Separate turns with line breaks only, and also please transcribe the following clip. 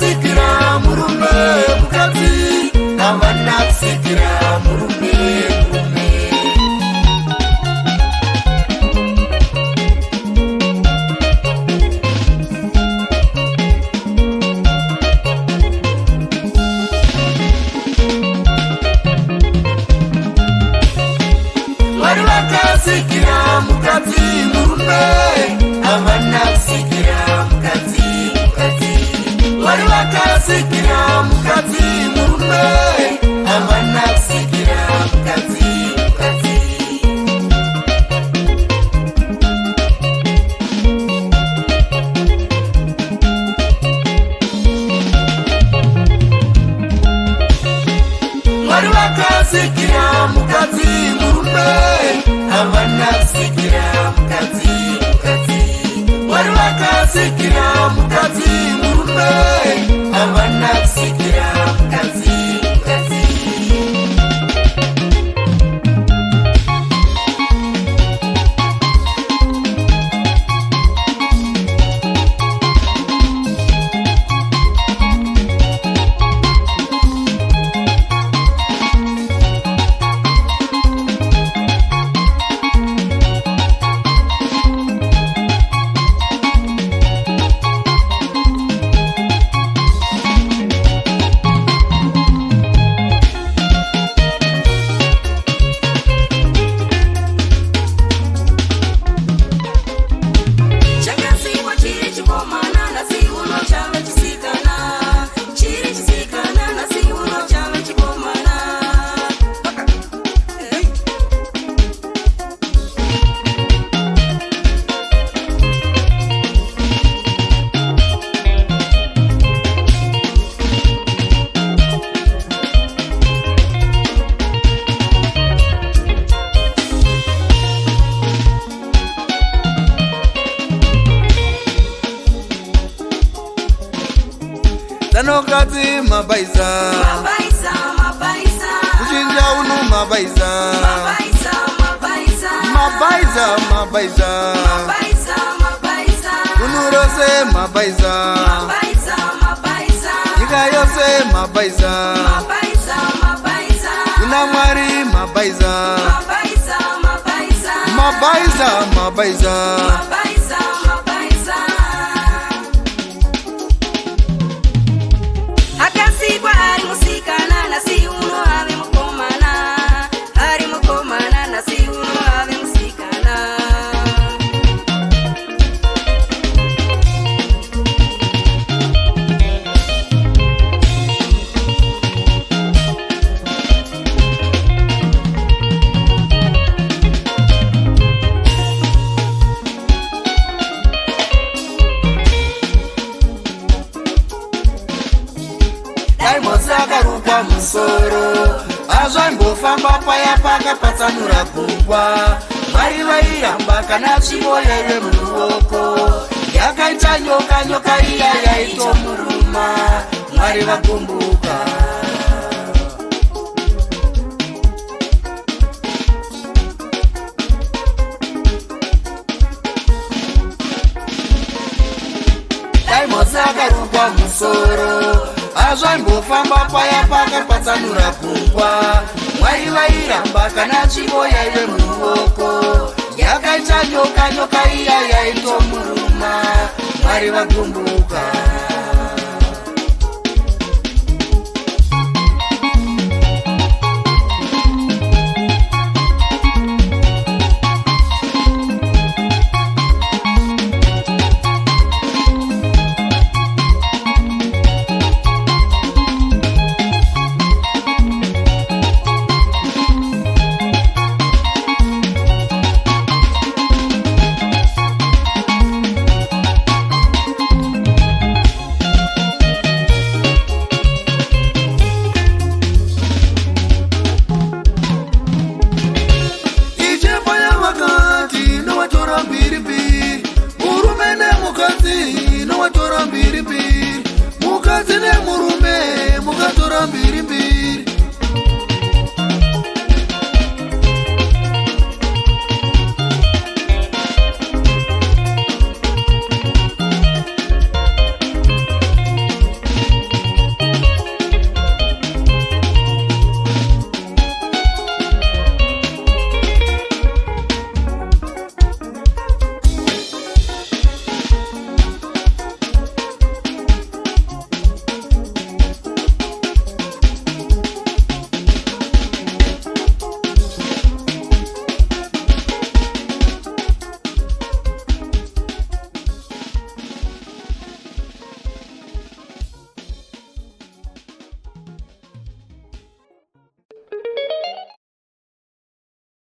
vakasikira murume mukadzi havana kusikira murume murume. Mwari vakasikira mukadzi murume havana kusikira mukadzi mukadzi. Mwari vakasikira mukadzi murume havana kusikira mukadzi mukadzi. Mwari vakasikira mukadzi murume havana kusikira mukadzi mukadzi. Mwari vakasikira mukadzi murume havana kusikira mukadzi mukadzi.
Tanokati mabaiza
Mabaiza mabaiza
kuchinja unu mabaiza
mabaiza mabaiza
mabaiza mabaiza
mabaiza mabaiza
kunurose mabaiza
mabaiza mabaiza
nyika yose mabaiza
mabaiza mabaiza
kuna Mwari mabaiza
mabaiza mabaiza
mabaiza mabaiza
mabaiza mabaiza. Akasikwa ari musikana na si uno ave mukomana, ari mukomana na si uno ave musikana.
Akarukwa musoro azvaimbofamba paya pakapatsanura gungwa. Mwari vairamba kana chivo yaive muruoko yakaita nyoka, nyoka iya yaitomuruma. Mwari vakumbuka. Daimosi akarukwa musoro azvaimbofamba paya pakapatsanura gungwa. Mwari vairamba kana chivo yaive muruoko yakaita nyoka, nyoka iya yaitomuruma. Mwari vakumbuka.